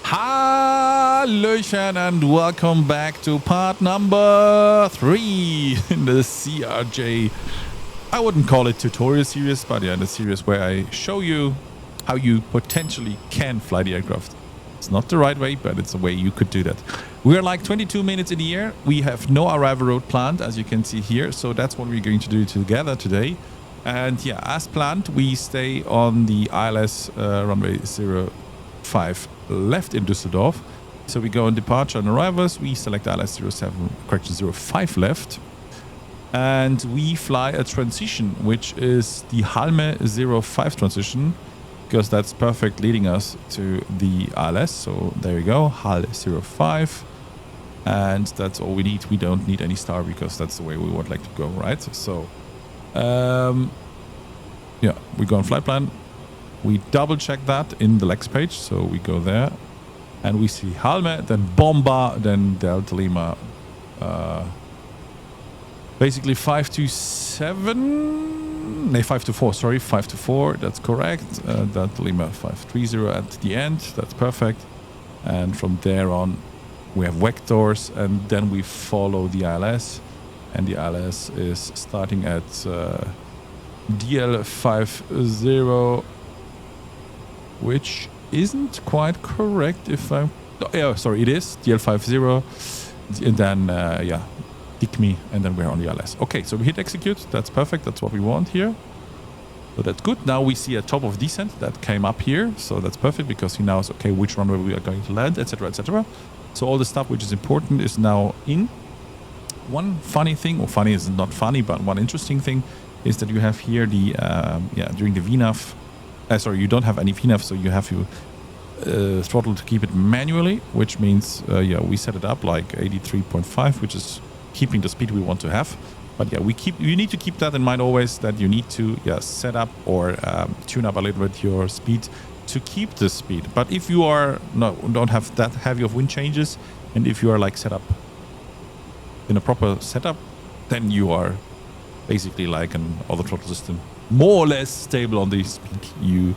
Hallöchen and welcome back to part number 3 in the CRJ. I wouldn't call it tutorial series, but yeah, the series where I show you how you potentially can fly the aircraft. It's not the right way, but it's a way you could do that. We are like 22 minutes in the air. We have no arrival route planned, as you can see here. So that's what we're going to do together today. And yeah, as planned, we stay on the ILS runway 05 left in Düsseldorf. So we go on departure and arrivals. We select ILS 05 left. And we fly a transition, which is the Halme 05 transition, because that's perfect leading us to the ILS. So there we go, HAL 05. And that's all we need. We don't need any star because that's the way we would like to go, right? So, yeah, we go on flight plan. We double check that in the Lex page. So we go there and we see Halme, then Bomba, then Delta Lima. Basically 527, no, 524, sorry, 524, that's correct. Delta Lima 530 at the end, that's perfect. And from there on, we have vectors, and then we follow the ILS. And the ILS is starting at DL50, which isn't quite correct if I'm... Oh, yeah, sorry, it is DL50. And then, yeah, tick me, and then we're on the ILS. Okay, so we hit execute. That's perfect. That's what we want here. So that's good. Now we see a top of descent that came up here. So that's perfect because he knows, okay, which runway we are going to land, etc., etc. So all the stuff which is important is now in. One funny thing, or funny is not funny, but one interesting thing is that you have here the, yeah, during the VNAV, sorry, you don't have any VNAV, so you have to throttle to keep it manually, which means, yeah, we set it up like 83.5, which is keeping the speed we want to have. But yeah, you need to keep that in mind always, that you need to, yeah, set up or tune up a little bit your speed to keep the speed. But if you are don't have that heavy of wind changes, and if you are like set up in a proper setup, then you are basically like an auto throttle system, more or less stable on the speed you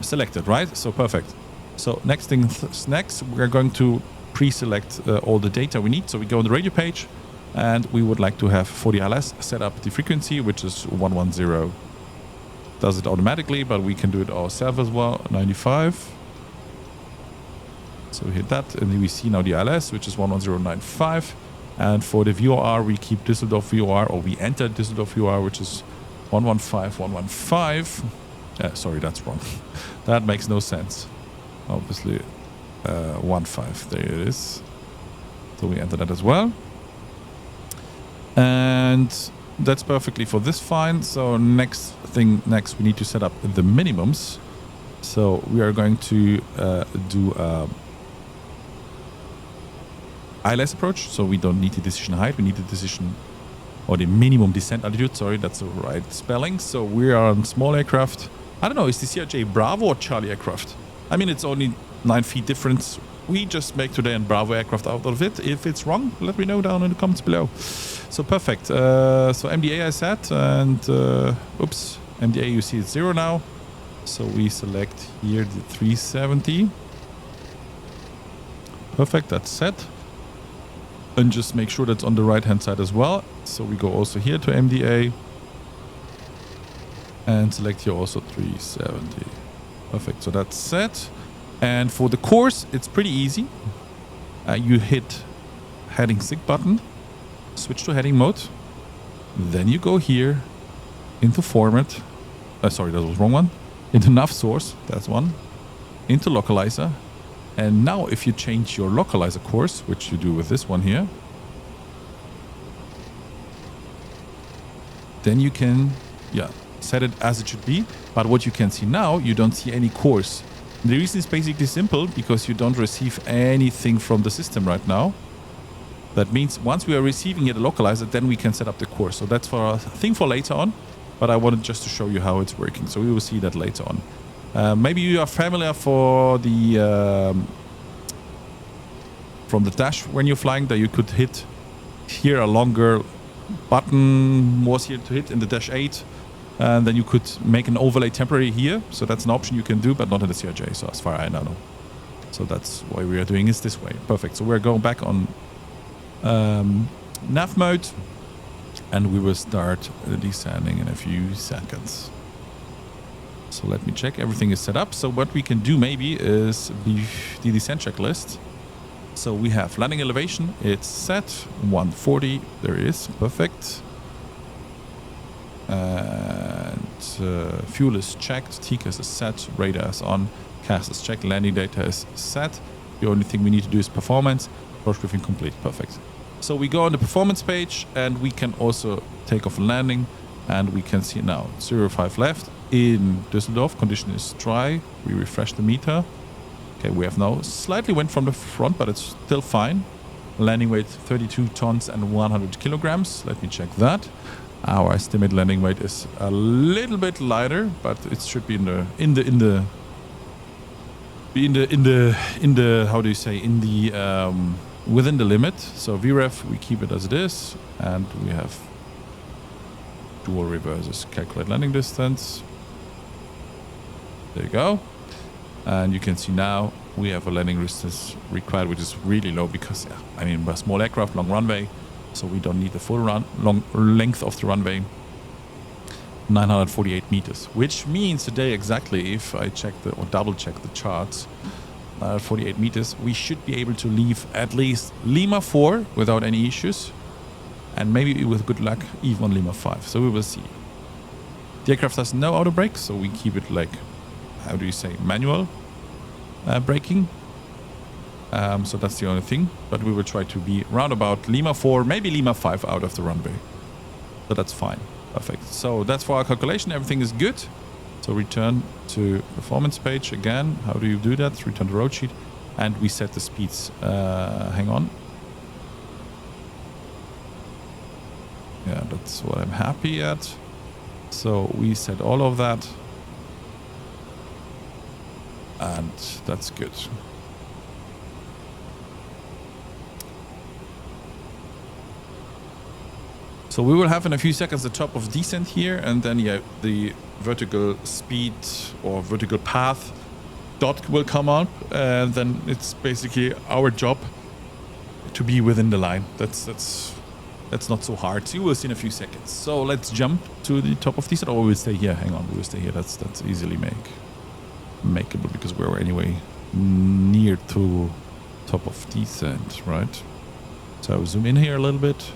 selected, right? So perfect. So next thing's next, we're going to pre-select all the data we need. So we go on the radio page, and we would like to have for the ILS set up the frequency, which is 110. Does it automatically, but we can do it ourselves as well. 95. So we hit that, and then we see now the ILS, which is 11095. And for the VOR, we keep Düsseldorf VOR, or we enter Düsseldorf VOR, which is 115. Sorry, that's wrong. That makes no sense. Obviously, 15. There it is. So we enter that as well. And that's perfectly for this fine. So next, we need to set up the minimums. So we are going to do ILS approach. So we don't need the decision height. We need the decision, or the minimum descent altitude. Sorry, that's the right spelling. So we are on small aircraft. I don't know, is the CRJ Bravo or Charlie aircraft? I mean, it's only 9 feet difference. We just make today a Bravo aircraft out of it. If it's wrong, let me know down in the comments below. So perfect. So MDA I set, and oops, MDA you see it's 0 now. So we select here the 370. Perfect, that's set. And just make sure that's on the right hand side as well. So we go also here to MDA. And select here also 370. Perfect, so that's set. And for the course, it's pretty easy. You hit heading sync button, switch to heading mode. Then you go here into format. Sorry, that was the wrong one. Into nav source, that's one. Into localizer. And now if you change your localizer course, which you do with this one here, then you can, yeah, set it as it should be. But what you can see now, you don't see any course. The reason is basically simple, because you don't receive anything from the system right now. That means once we are receiving it, a localizer, then we can set up the course. So that's for a thing for later on, but I wanted just to show you how it's working. So we will see that later on. Maybe you are familiar for the from the dash when you're flying, that you could hit here a longer button was here to hit in the dash 8. And then you could make an overlay temporary here. So that's an option you can do, but not in the CRJ. So as far as I know. So that's why we are doing it this way. Perfect. So we're going back on nav mode, and we will start descending in a few seconds. So let me check. Everything is set up. So what we can do maybe is the descent checklist. So we have landing elevation. It's set 140. There it is. Perfect. And fuel is checked. TCAS is set. Radar is on. CAS is checked. Landing data is set. The only thing we need to do is performance. Approach briefing complete. Perfect. So we go on the performance page, and we can also take off landing, and we can see now 05 left in Düsseldorf. Condition is dry. We refresh the meter. Okay, we have now slightly went from the front, but it's still fine. Landing weight 32 tons and 100 kilograms. Let me check that. Our estimate landing weight is a little bit lighter, but it should be in the how do you say, in the within the limit. So VREF, we keep it as it is, and we have dual reverses. Calculate landing distance. There you go. And you can see now we have a landing distance required, which is really low because, yeah, I mean, we're a small aircraft, long runway, so we don't need the full long length of the runway. 948 meters, which means today exactly, if I check or double check the charts, 48 meters, we should be able to leave at least Lima 4 without any issues, and maybe with good luck even Lima 5. So we will see. The aircraft has no auto brake, so we keep it like, how do you say, manual braking. So that's the only thing, but we will try to be round about Lima 4, maybe Lima 5 out of the runway. So that's fine. Perfect. So that's for our calculation. Everything is good. So return to performance page again. How do you do that? Return to road sheet, and we set the speeds. Hang on. Yeah, that's what I'm happy at. So we set all of that, and that's good. So we will have in a few seconds the top of descent here, and then yeah, the vertical speed or vertical path dot will come up, and then it's basically our job to be within the line. That's not so hard. So you will see in a few seconds. So let's jump to the top of descent, or we will stay here. Hang on, we will stay here. That's easily makeable because we're anyway near to top of descent, right? So I'll zoom in here a little bit.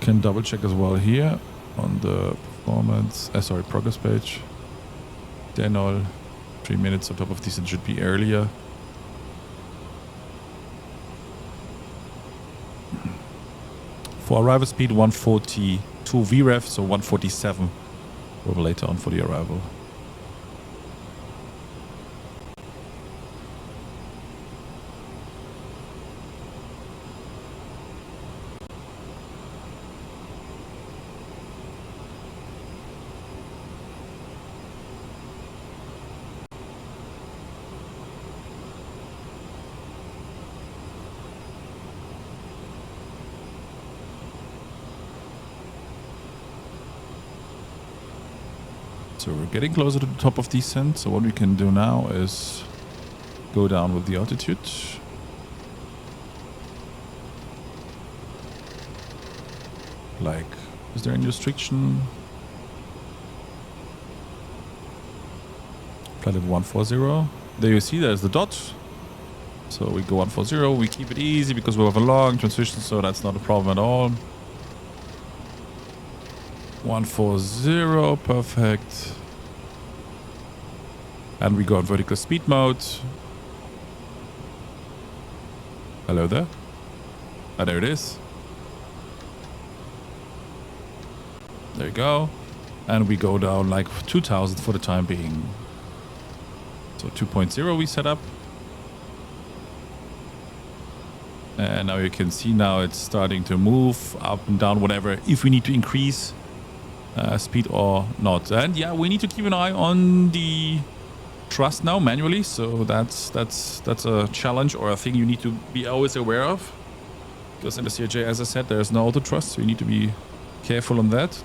Can double check as well here on the performance, progress page. 10:0, 3 minutes on top of descent should be earlier. For arrival speed 142 VREF, so 147 will be later on for the arrival. So we're getting closer to the top of descent. So what we can do now is go down with the altitude. Like, is there any restriction? Flight level 140. There you see, there's the dot. So we go 140. We keep it easy because we have a long transition, so that's not a problem at all. 140, perfect. And we go on vertical speed mode. Hello there. Ah, there it is. There you go. And we go down like 2000 for the time being. So 2.0 we set up. And now you can see now it's starting to move up and down, whatever, if we need to increase speed or not. And yeah, we need to keep an eye on the thrust now manually, so that's a challenge or a thing you need to be always aware of. Because in the CRJ, as I said, there's no auto thrust, so you need to be careful on that.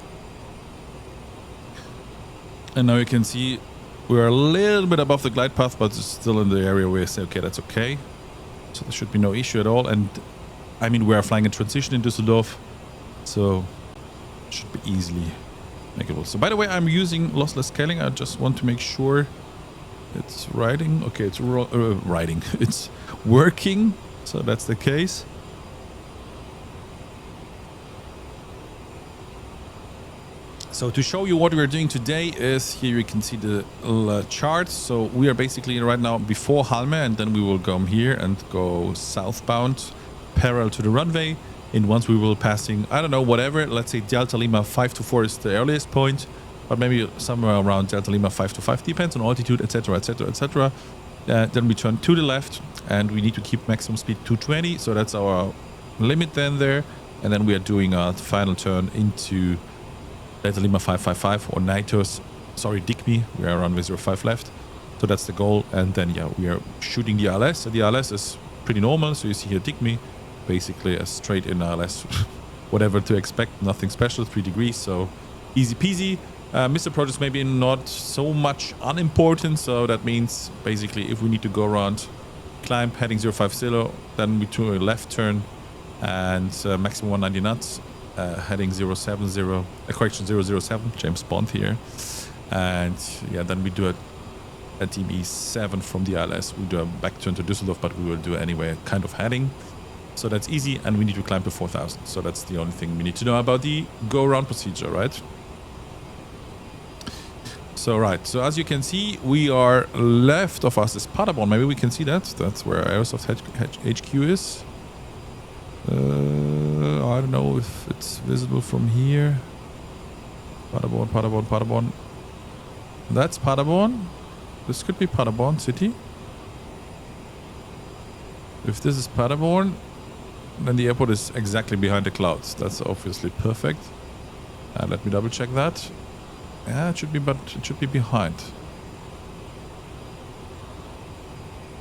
And now you can see we're a little bit above the glide path, but it's still in the area where you say, okay, that's okay. So there should be no issue at all. And I mean, we are flying a transition in Düsseldorf, so it should be easily makeable. So by the way, I'm using lossless scaling. I just want to make sure it's riding. Okay, it's riding. It's working. So that's the case. So to show you what we're doing today is here you can see the chart. So we are basically right now before Halme, and then we will come here and go southbound parallel to the runway. And once we will passing, I don't know, whatever, let's say Delta Lima 524 is the earliest point, but maybe somewhere around Delta Lima 525, depends on altitude, etc, etc, etc. Then we turn to the left and we need to keep maximum speed 220. So that's our limit then there. And then we are doing a final turn into Delta Lima 555 or Nitos, sorry, DICMI, we are runway 05 left. So that's the goal. And then, yeah, we are shooting the ILS. So the ILS is pretty normal. So you see here DICMI, basically a straight in ILS, whatever to expect, nothing special, 3 degrees. So easy peasy. Missed approach is maybe not so much unimportant. So that means basically if we need to go around, climb heading 050, then we do a left turn and maximum 190 knots. Heading 070, correction 007, James Bond here. And yeah, then we do a DB7 from the ILS. We do a back turn to Düsseldorf, but we will do anyway kind of heading. So that's easy, and we need to climb to 4,000. So that's the only thing we need to know about the go-around procedure, right? So right, so as you can see, we are left of us is Paderborn. Maybe we can see that. That's where Aerosoft HQ is. I don't know if it's visible from here. Paderborn, Paderborn, Paderborn. That's Paderborn. This could be Paderborn city. If this is Paderborn, then the airport is exactly behind the clouds. That's obviously perfect. Let me double check that. Yeah, it should be, but it should be behind.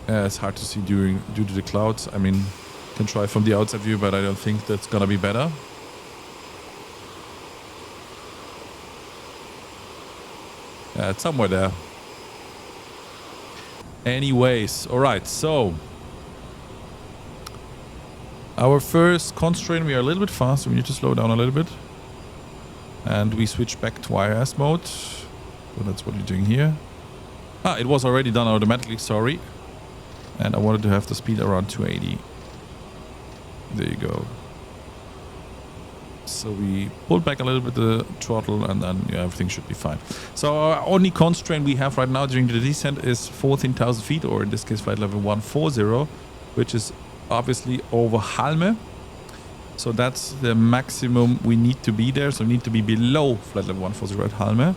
It's hard to see due to the clouds. I mean, can try from the outside view, but I don't think that's gonna be better. Yeah, it's somewhere there. Anyways, all right, so our first constraint, we are a little bit fast, so we need to slow down a little bit. And we switch back to IRS mode. So that's what you're doing here. Ah, it was already done automatically, sorry. And I wanted to have the speed around 280. There you go. So we pulled back a little bit the throttle, and then yeah, everything should be fine. So our only constraint we have right now during the descent is 14,000 feet, or in this case flight level 140, which is obviously over Halme. So that's the maximum we need to be there. So we need to be below flight level 140 at Halme.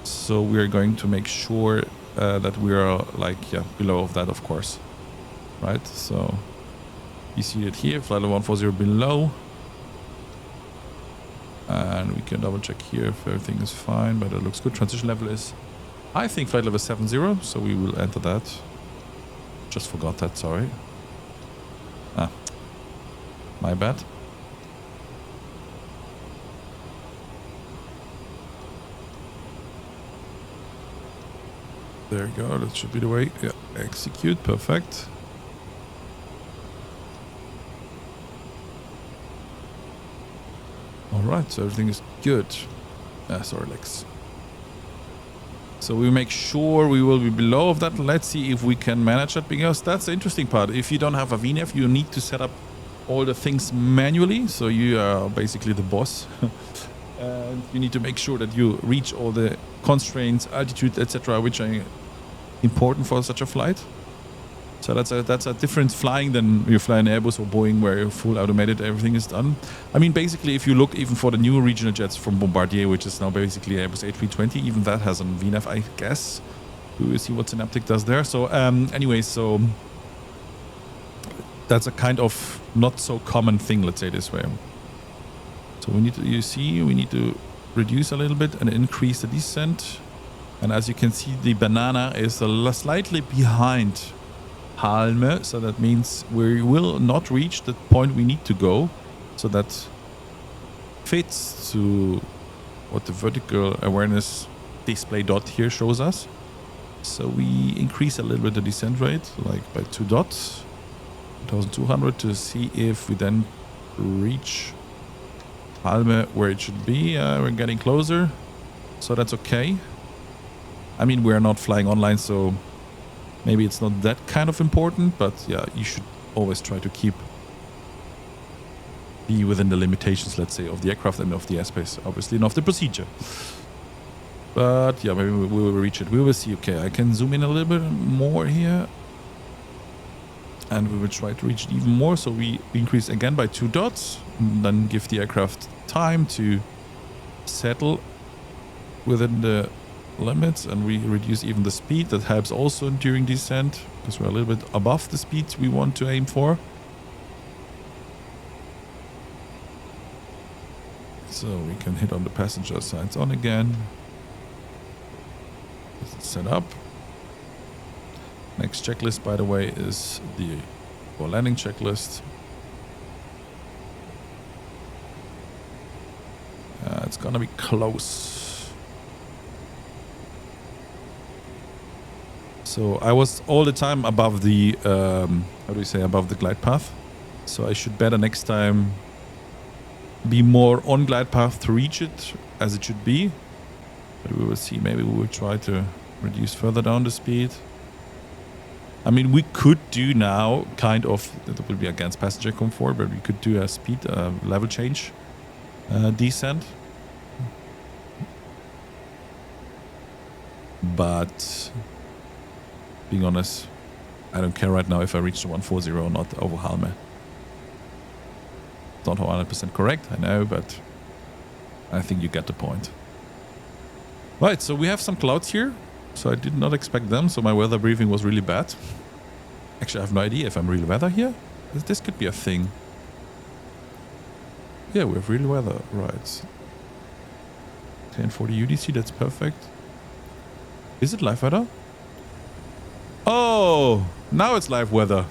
So we are going to make sure that we are like, yeah, below of that, of course. Right, so you see it here, flight level 140 below. And we can double check here if everything is fine, but it looks good. Transition level is, I think, flight level 70, so we will enter that. Just forgot that, sorry. Ah, my bad. There you go, that should be the way. Yeah, execute, perfect. Alright, so everything is good. Sorry, Lex. So we make sure we will be below of that. Let's see if we can manage that, because that's the interesting part. If you don't have a VNAV, you need to set up all the things manually. So you are basically the boss. And you need to make sure that you reach all the constraints, altitude, etc., which are important for such a flight. So that's a different flying than you fly an Airbus or Boeing, where you're full automated, everything is done. I mean, basically, if you look even for the new regional jets from Bombardier, which is now basically Airbus A320, even that has a VNAV, I guess. We will see what Synaptic does there. So anyway, so that's a kind of not so common thing, let's say this way. So we need to, you see, we need to reduce a little bit and increase the descent. And as you can see, the banana is slightly behind Halme. So that means we will not reach the point we need to go. So that fits to what the vertical awareness display dot here shows us. So we increase a little bit the descent rate, like by 2 dots, 1200, to see if we then reach Halme where it should be. We're getting closer, so that's okay. I mean, we're not flying online, so maybe it's not that kind of important, but yeah, you should always try to be within the limitations, let's say, of the aircraft and of the airspace, obviously, and of the procedure. But yeah, maybe we will reach it. We will see. Okay, I can zoom in a little bit more here. And we will try to reach it even more. So we increase again by 2 dots. And then give the aircraft time to settle within the limits. And we reduce even the speed. That helps also during descent, because we're a little bit above the speed we want to aim for. So we can hit on the passenger sides on again. Set up. Next checklist, by the way, is the landing checklist. It's gonna be close. So I was all the time above the above the glide path. So I should better next time be more on glide path to reach it as it should be. But we will see. Maybe we will try to reduce further down the speed. I mean, we could do now kind of, that will be against passenger comfort, but we could do a speed level change descent. But being honest, I don't care right now if I reach the 140 or not over Halme. It's not 100% correct, I know, but I think you get the point. Right, so we have some clouds here. So I did not expect them, so my weather briefing was really bad. Actually, I have no idea if I'm real weather here. This could be a thing. Yeah, we have real weather, right. 1040 UTC, that's perfect. Is it live weather? Oh, now it's live weather.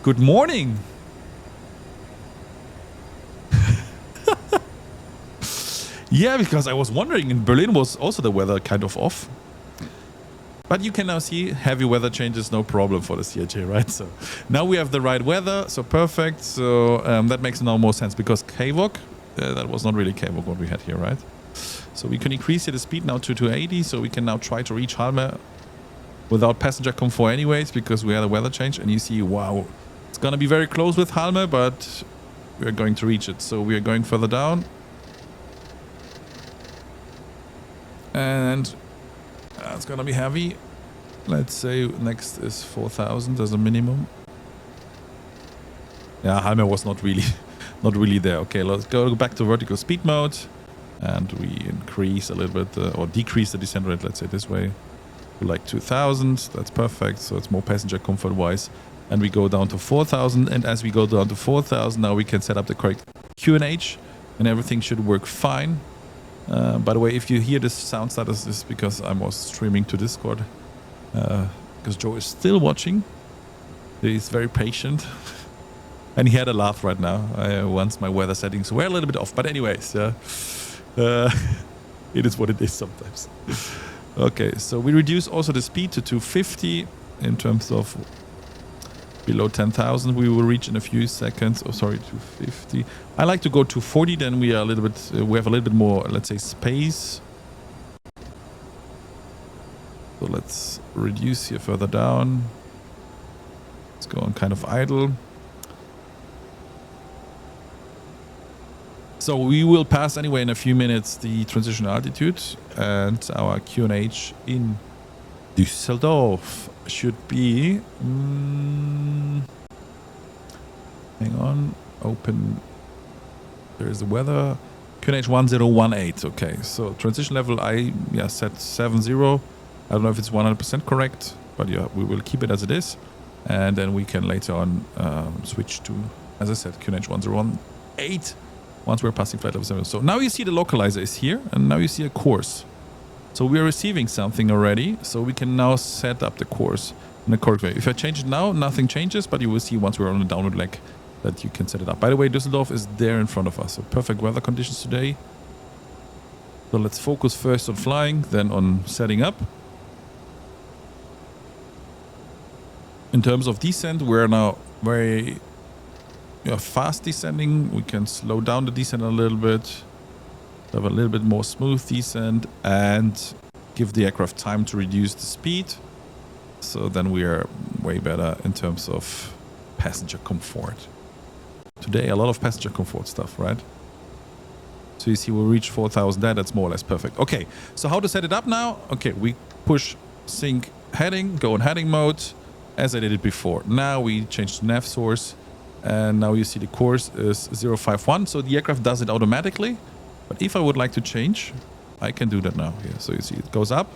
Good morning. Yeah, because I was wondering, in Berlin was also the weather kind of off. But you can now see heavy weather changes, no problem for the CRJ, right? So now we have the right weather, so perfect. So that makes now more sense, because KVOC, that was not really KVOC what we had here, right? So we can increase the speed now to 280, so we can now try to reach Halme without passenger comfort anyways, because we had a weather change. And you see, wow, it's going to be very close with Halme, but we're going to reach it. So we are going further down. And it's gonna be heavy. Let's say next is 4,000 as a minimum. Yeah, Halme was not really there. Okay, let's go back to vertical speed mode, and we increase a little bit or decrease the descent rate. Let's say this way, to like 2,000. That's perfect. So it's more passenger comfort wise. And we go down to 4,000. And as we go down to 4,000, now we can set up the correct QNH, and everything should work fine. By the way, if you hear this sound status, is because I was streaming to Discord. Because Joe is still watching. He's very patient. And he had a laugh right now. Once my weather settings were a little bit off. But anyways, it is what it is sometimes. Okay, so we reduce also the speed to 250 in terms of below 10,000. We will reach in a few seconds. Oh, sorry, 250. I like to go to 40. Then we are a little bit. We have a little bit more, let's say, space. So let's reduce here further down. Let's go on kind of idle. So we will pass anyway in a few minutes the transition altitude, and our QNH in Düsseldorf should be. Hang on, open. There is the weather. QNH 1018. Okay, so transition level I set 70. I don't know if it's 100% correct, but yeah, we will keep it as it is, and then we can later on switch to, as I said, QNH 1018 once we're passing flight level 7. So now you see the localizer is here, and now you see a course. So we are receiving something already. So we can now set up the course in a correct way. If I change it now, nothing changes, but you will see once we're on the downward leg that you can set it up. By the way, Düsseldorf is there in front of us. So perfect weather conditions today. So let's focus first on flying, then on setting up. In terms of descent, we're now very fast descending. We can slow down the descent a little bit, have a little bit more smooth descent, and give the aircraft time to reduce the speed. So then we are way better in terms of passenger comfort. Today, a lot of passenger comfort stuff, right? So you see we'll reach 4,000 there. That's more or less perfect. Okay, so how to set it up now? Okay, we push sync heading, go in heading mode, as I did it before. Now we change to nav source, and now you see the course is 051. So the aircraft does it automatically. But if I would like to change, I can do that now. Here, so you see it goes up,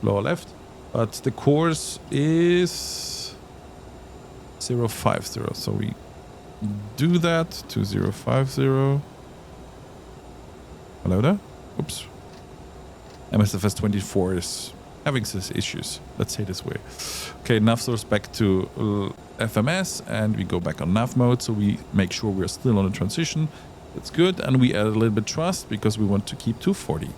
lower left, but the course is 050. So we do that to 050. Hello there. Oops. MSFS 24 is having some issues. Let's say this way. Okay, nav source back to FMS, and we go back on nav mode. So we make sure we're still on the transition. That's good. And we add a little bit thrust because we want to keep 240.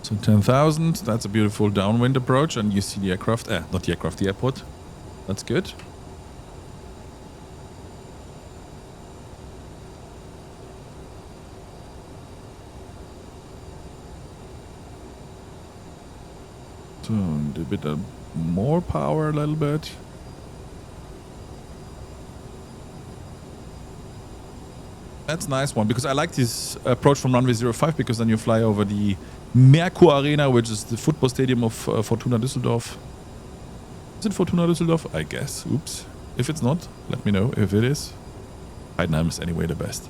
So 10,000. That's a beautiful downwind approach. And you see the aircraft. Not the aircraft, the airport. That's good. So a bit more power a little bit. That's a nice one because I like this approach from runway 05 because then you fly over the Merkur Arena, which is the football stadium of Fortuna Düsseldorf. Is it Fortuna Düsseldorf? I guess. Oops. If it's not, let me know. If it is, Heidenheim is anyway the best.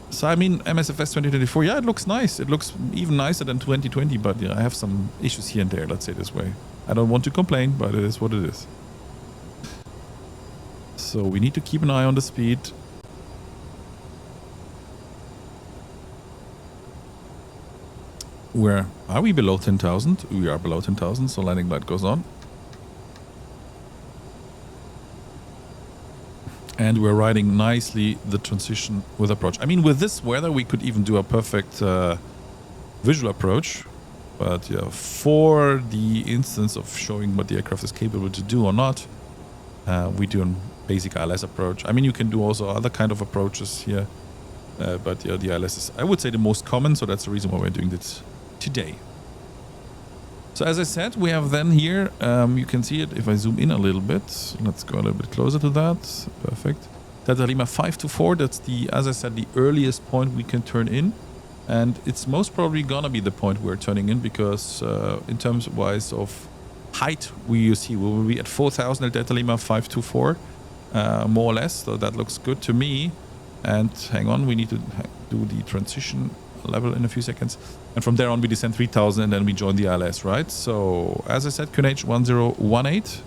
So I mean, MSFS 2024, yeah, it looks nice. It looks even nicer than 2020, but yeah, I have some issues here and there, let's say this way. I don't want to complain, but it is what it is. So we need to keep an eye on the speed. Where are we below 10,000? We are below 10,000, so landing light goes on. And we're riding nicely the transition with approach. I mean, with this weather, we could even do a perfect visual approach. But yeah, for the instance of showing what the aircraft is capable to do or not, we do a basic ILS approach. I mean, you can do also other kind of approaches here. But yeah, the ILS is, I would say, the most common. So that's the reason why we're doing this today. So as I said, we have then here, you can see it if I zoom in a little bit. Let's go a little bit closer to that. Perfect. Delta Lima 524, that's the, as I said, the earliest point we can turn in. And it's most probably gonna be the point we're turning in because in terms wise of height, you see we will be at 4,000 at Delta Lima 524, more or less. So that looks good to me. And hang on, we need to do the transition level in a few seconds. And from there on, we descend 3,000 and then we join the ILS, right? So, as I said, QNH 1018.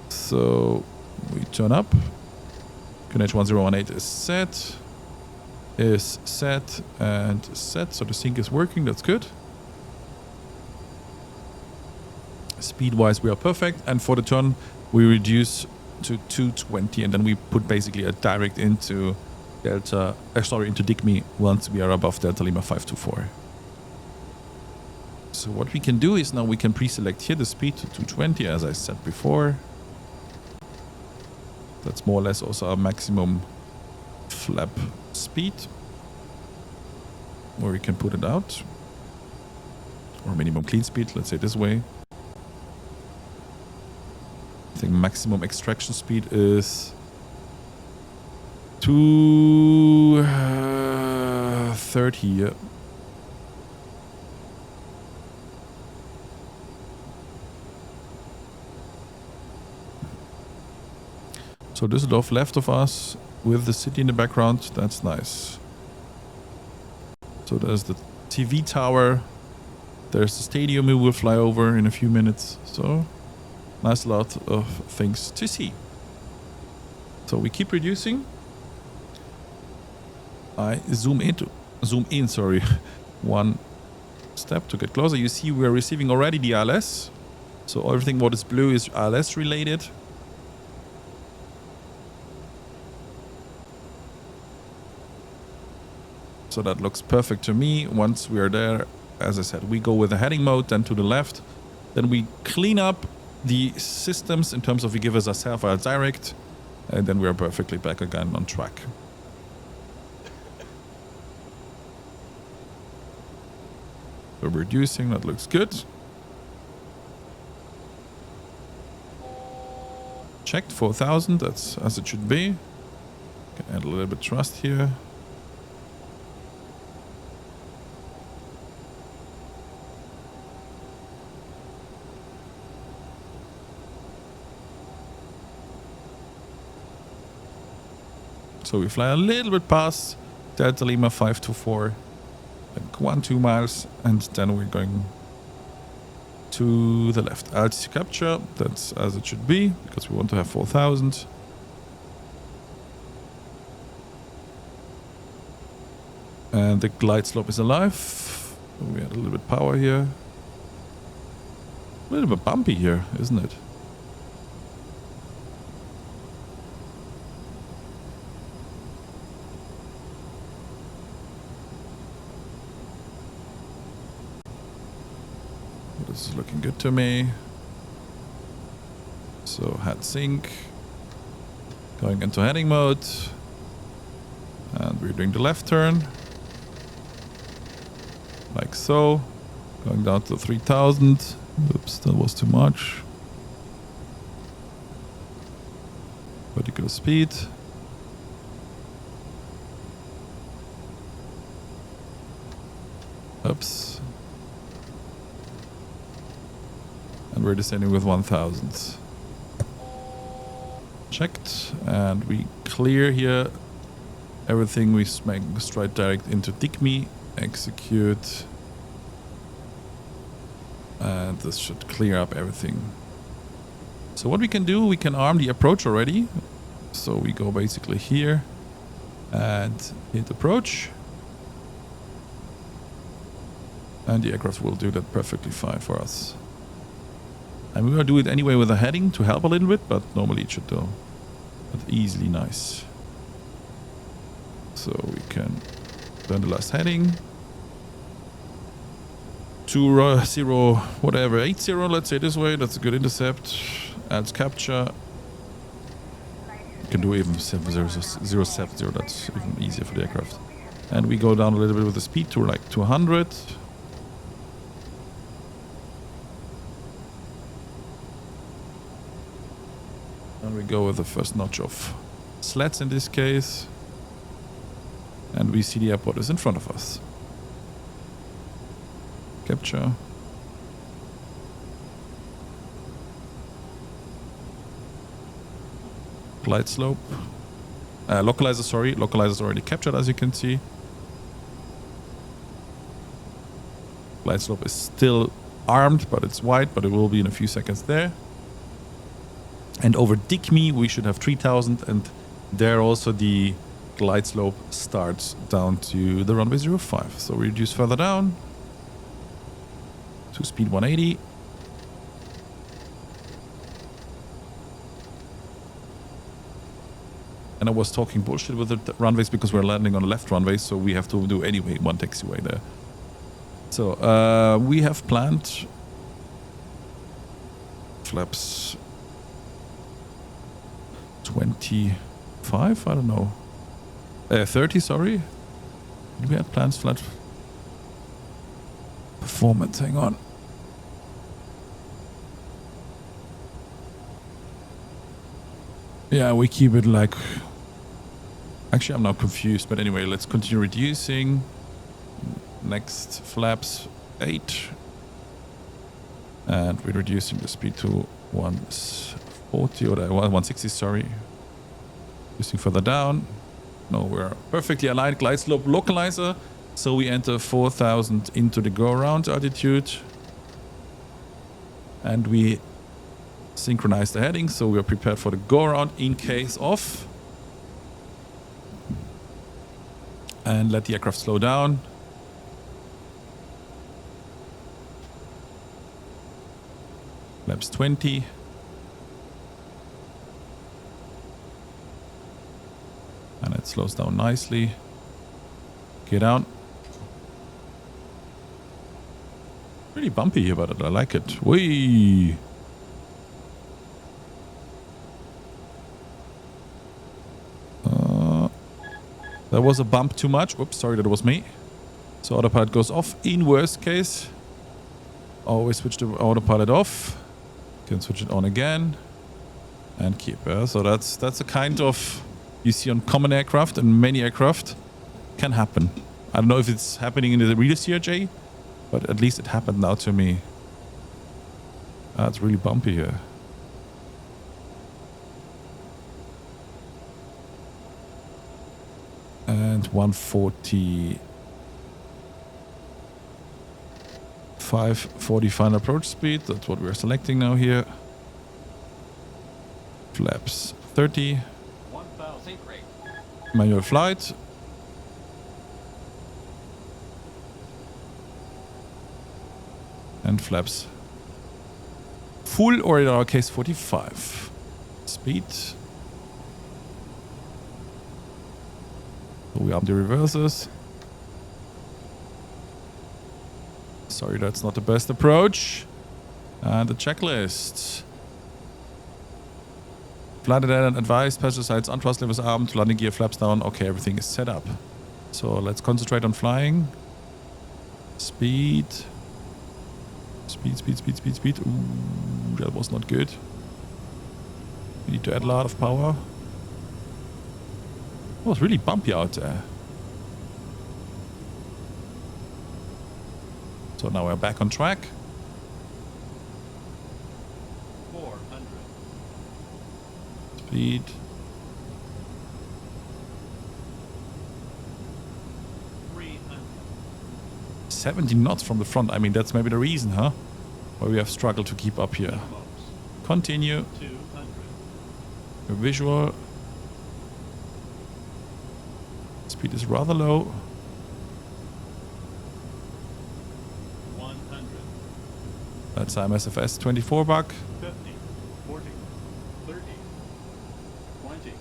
So, we turn up. QNH 1018 is set, and set. So, the sync is working. That's good. Speed-wise, we are perfect. And for the turn, we reduce to 220 and then we put basically a direct into into DICME once we are above Delta Lima 524. So what we can do is now we can pre-select here the speed to 220 as I said before. That's more or less also our maximum flap speed. Or we can put it out. Or minimum clean speed, let's say this way. I think maximum extraction speed is 230. Yeah. So Düsseldorf left of us with the city in the background. That's nice. So there's the TV tower. There's the stadium we will fly over in a few minutes. So nice lot of things to see. So we keep reducing. I zoom in, sorry, one step to get closer, you see we're receiving already the ILS. So everything what is blue is ILS related. So that looks perfect to me. Once we are there, as I said, we go with the heading mode, then to the left. Then we clean up the systems in terms of we give us ourselves a direct, and then we are perfectly back again on track. So we're reducing, that looks good. Checked 4,000, that's as it should be. Can add a little bit thrust here. So we fly a little bit past Delta Lima 524, like 1-2 miles, and then we're going to the left. Altitude capture, that's as it should be, because we want to have 4,000. And the glide slope is alive. We had a little bit power here. A little bit bumpy here, isn't it? This is looking good to me. So head sync. Going into heading mode. And we're doing the left turn. Like so. Going down to 3,000. Oops, that was too much. Vertical speed. Oops. And we're descending with 1,000. Checked. And we clear here everything. We make straight direct into DICME. Execute. And this should clear up everything. So what we can do, we can arm the approach already. So we go basically here and hit approach. And the aircraft will do that perfectly fine for us. And we will do it anyway with a heading to help a little bit, but normally it should do that easily nice. So we can turn the last heading. 20, whatever, 80, let's say this way. That's a good intercept. Adds capture. You can do even 070, that's even easier for the aircraft. And we go down a little bit with the speed to like 200. And we go with the first notch of slats in this case. And we see the airport is in front of us. Capture. Glide slope. Localizer, sorry. Localizer is already captured, as you can see. Glide slope is still armed, but it's white, but it will be in a few seconds there. And over DICME, we should have 3,000, and there also the glide slope starts down to the runway 05. So we reduce further down to speed 180. And I was talking bullshit with the runways because we're landing on the left runway, so we have to do anyway one taxiway there. So we have planned flaps 25, I don't know. 30, sorry. We had plans flat performance, hang on. Yeah, we keep it like... Actually, I'm now confused, but anyway, let's continue reducing. Next flaps 8. And we're reducing the speed to 140 or 160, sorry. Reducing further down. No, we're perfectly aligned. Glide slope localizer. So we enter 4,000 into the go-around altitude. And we synchronize the heading. So we are prepared for the go-around in case of. And let the aircraft slow down. Flaps 20. And it slows down nicely. Get down. Really bumpy here, but I like it. Whee! That was a bump too much. Whoops, sorry, that was me. So autopilot goes off in worst case. Always switch the autopilot off. Can switch it on again. And keep. So that's a kind of you see on common aircraft and many aircraft. Can happen. I don't know if it's happening in the real CRJ, but at least it happened now to me. It's really bumpy here. And 140. 540 final approach speed. That's what we're selecting now here. Flaps 30. Manual flight. And flaps full, or in our case 45. Speed. We arm the reversers. Sorry, that's not the best approach. And the checklist. Flight attendant advised, passenger sides, unthrust levers armed, landing gear flaps down. Okay, everything is set up. So let's concentrate on flying. Speed. Speed. Ooh, that was not good. We need to add a lot of power. It was really bumpy out there. So now we're back on track. 400. Speed. 300. 70 knots from the front. I mean, that's maybe the reason, huh? Why we have struggled to keep up here. Continue. 200. Your visual. Speed is rather low. 100. That's MSFS 24 buck. 50. 40. 30. 20.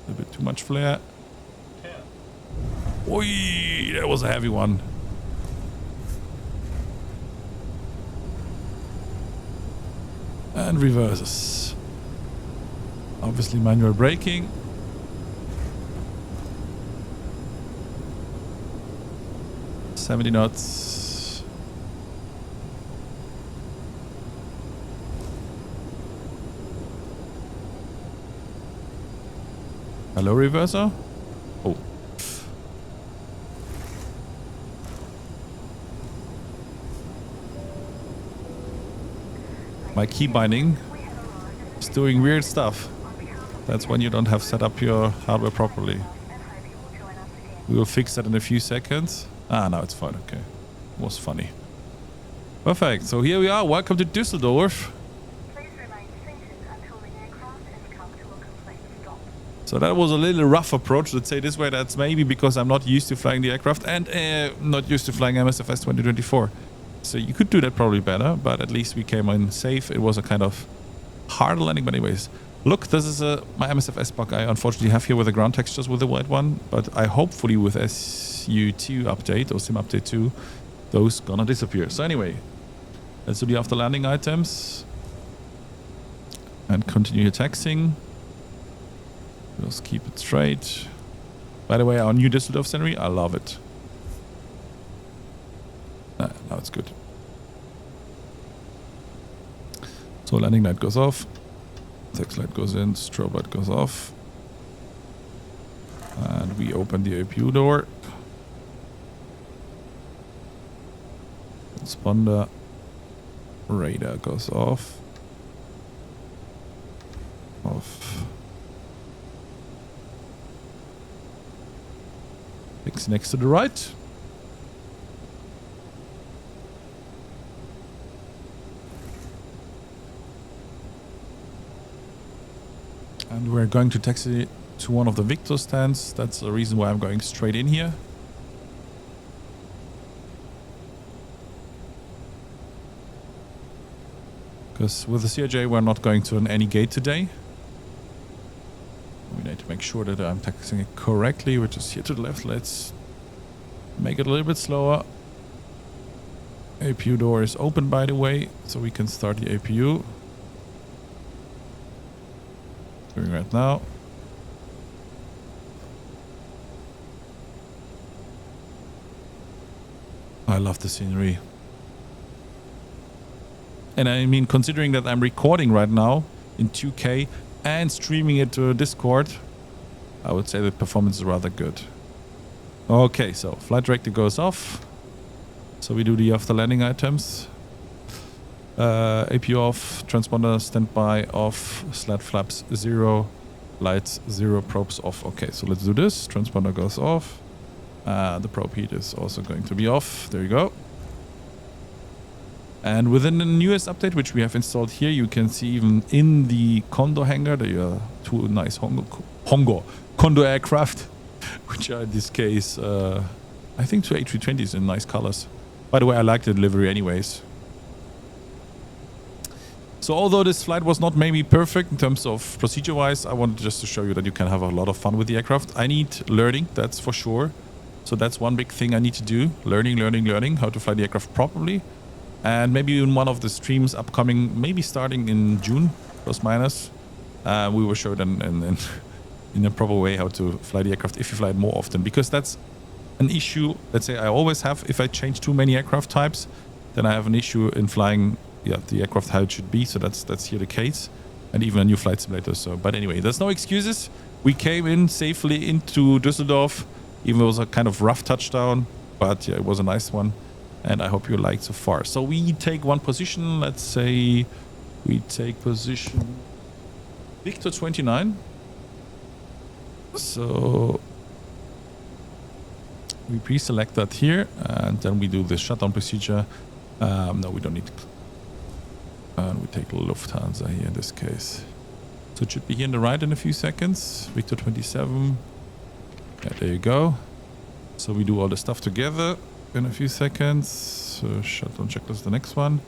A bit too much flare. 10. Oi, that was a heavy one. And reverses. Obviously manual braking. $70 knots. Hello, reverser. Oh. My key binding is doing weird stuff. That's when you don't have set up your hardware properly. We will fix that in a few seconds. Ah, now it's fine. Okay. It was funny. Perfect. So here we are. Welcome to Düsseldorf. So that was a little rough approach, let's say this way. That's maybe because I'm not used to flying the aircraft and not used to flying MSFS 2024. So you could do that probably better, but at least we came in safe. It was a kind of hard landing, but anyways. Look, this is my MSFS bug I unfortunately have here with the ground textures with the white one, but I hopefully with SU2 update or Sim update 2, those gonna disappear. So anyway, let's do the after landing items and continue your taxiing. Just keep it straight. By the way, our new Düsseldorf scenery, I love it. Now it's good. So landing light goes off. Tax light goes in. Strobe light goes off. And we open the APU door. Transponder. Radar goes off. Off. Fix next to the right. And we're going to taxi to one of the Victor stands. That's the reason why I'm going straight in here. Because with the CRJ, we're not going to any gate today. We need to make sure that I'm taxing it correctly, which is here to the left. Let's make it a little bit slower. APU door is open, by the way, so we can start the APU. Doing right now. I love the scenery. And I mean, considering that I'm recording right now in 2K and streaming it to Discord, I would say the performance is rather good. Okay, so flight director goes off. So we do the after landing items. APU off, transponder standby off, slat flaps 0, lights 0, probes off. Okay, so let's do this. Transponder goes off. The probe heat is also going to be off. There you go. And within the newest update, which we have installed here, you can see even in the Condor hangar, there are two nice Condor aircraft, which are in this case, I think two A320s in nice colors. By the way, I like the delivery anyways. So although this flight was not maybe perfect in terms of procedure-wise, I wanted just to show you that you can have a lot of fun with the aircraft. I need learning, that's for sure. So that's one big thing I need to do. Learning how to fly the aircraft properly. And maybe in one of the streams upcoming, maybe starting in June, plus minus, we will show them in a proper way how to fly the aircraft if you fly it more often. Because that's an issue, let's say I always have, if I change too many aircraft types, then I have an issue in flying the aircraft how it should be. So that's here the case. And even a new flight simulator. So, but anyway, there's no excuses. We came in safely into Düsseldorf, even though it was a kind of rough touchdown. But yeah, it was a nice one. And I hope you liked so far. So we take one position. Let's say we take position Victor 29. So we pre-select that here. And then we do the shutdown procedure. No, we don't need to. And we take Lufthansa here in this case. So it should be here in the right in a few seconds. Victor 27. Yeah, there you go. So we do all the stuff together in a few seconds. So shutdown checklist, the next one.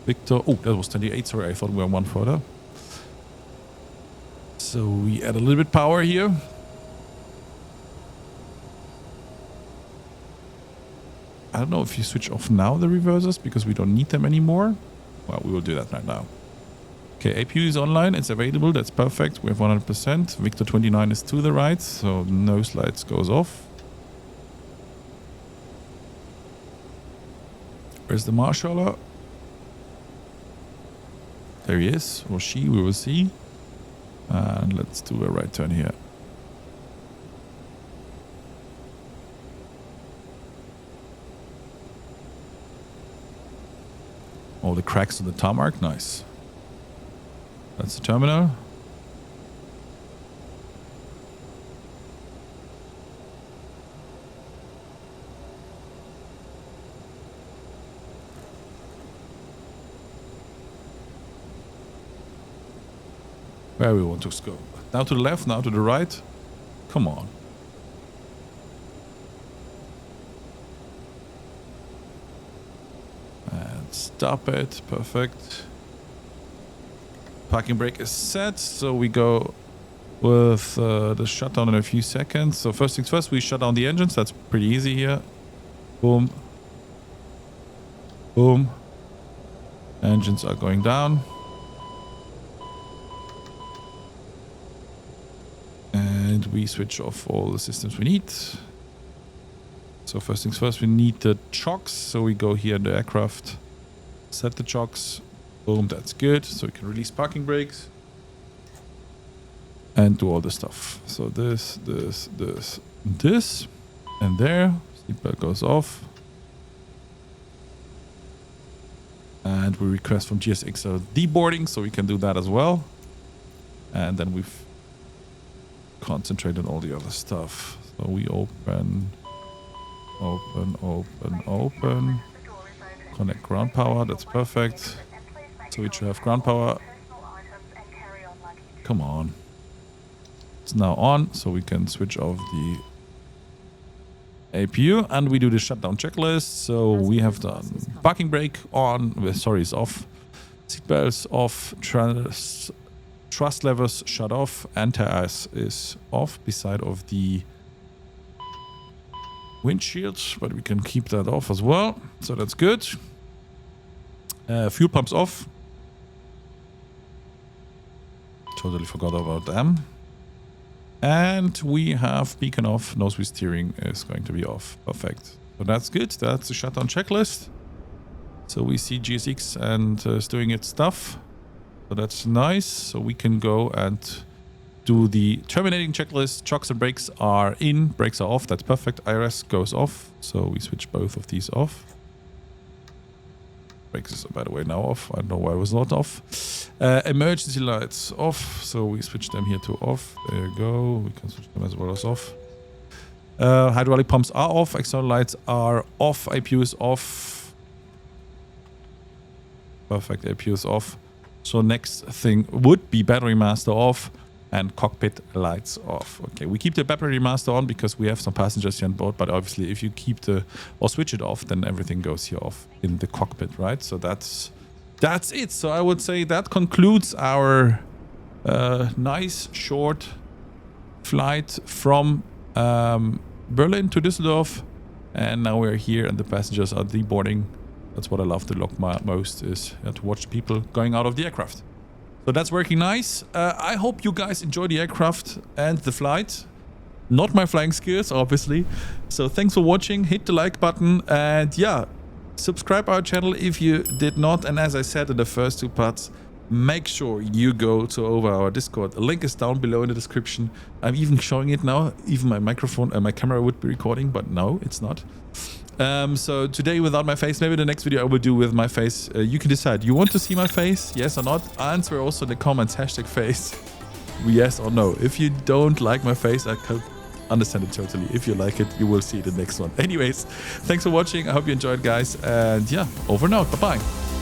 Victor, oh, that was 28. Sorry, I thought we were one further. So we add a little bit power here. I don't know if you switch off now the reversers because we don't need them anymore. Well, we will do that right now. Okay, APU is online. It's available. That's perfect. We have 100%. Victor 29 is to the right, so nose lights goes off. Where's the marshaller? There he is, or she, we will see. And let's do a right turn here. All the cracks on the tarmac, nice. That's the terminal. Where we want to go. Now to the left, now to the right. Come on. And stop it. Perfect. Parking brake is set. So we go with the shutdown in a few seconds. So first things first, we shut down the engines. That's pretty easy here. Boom. Boom. Engines are going down. And we switch off all the systems we need. So first things first, we need the chocks. So we go here in the aircraft, set the chocks. Boom, that's good. So we can release parking brakes and do all the stuff. So this, and there. Seatbelt goes off. And we request from GSX a deboarding, so we can do that as well. And then we've concentrate on all the other stuff. So we open. Connect ground power, that's perfect. So we should have ground power. Come on. It's now on, so we can switch off the APU and we do the shutdown checklist. So we have done parking brake on, sorry, it's off, seatbelts off, thrust levers shut off, anti-ice is off beside of the windshield, but we can keep that off as well. So that's good. Fuel pumps off. Totally forgot about them. And we have beacon off, nose wheel steering is going to be off. Perfect. So that's good. That's the shutdown checklist. So we see GSX and is doing its stuff. So that's nice. So we can go and do the terminating checklist. Shocks and brakes are in, brakes are off. That's perfect. IRS goes off. So we switch both of these off. Brakes is, by the way, now off. I don't know why it was not off. Emergency lights off. So we switch them here to off. There you go. We can switch them as well as off. Hydraulic pumps are off. External lights are off. APU is off. Perfect. APU is off. So next thing would be battery master off and cockpit lights off. Okay, we keep the battery master on because we have some passengers here on board, but obviously if you keep or switch it off, then everything goes here off in the cockpit, right? So that's it. So I would say that concludes our nice short flight from Berlin to Düsseldorf. And now we're here and the passengers are deboarding. That's what I love to log most is to watch people going out of the aircraft. So that's working nice. I hope you guys enjoy the aircraft and the flight. Not my flying skills, obviously. So thanks for watching. Hit the like button and yeah, subscribe our channel if you did not. And as I said in the first two parts, make sure you go over our Discord. The link is down below in the description. I'm even showing it now. Even my microphone and my camera would be recording, but no, it's not. So today without my face, maybe the next video I will do with my face. You can decide. You want to see my face? Yes or not? Answer also in the comments, #face. Yes or no. If you don't like my face, I can understand it totally. If you like it, you will see the next one. Anyways, thanks for watching. I hope you enjoyed, guys. And yeah, over and out. Bye-bye.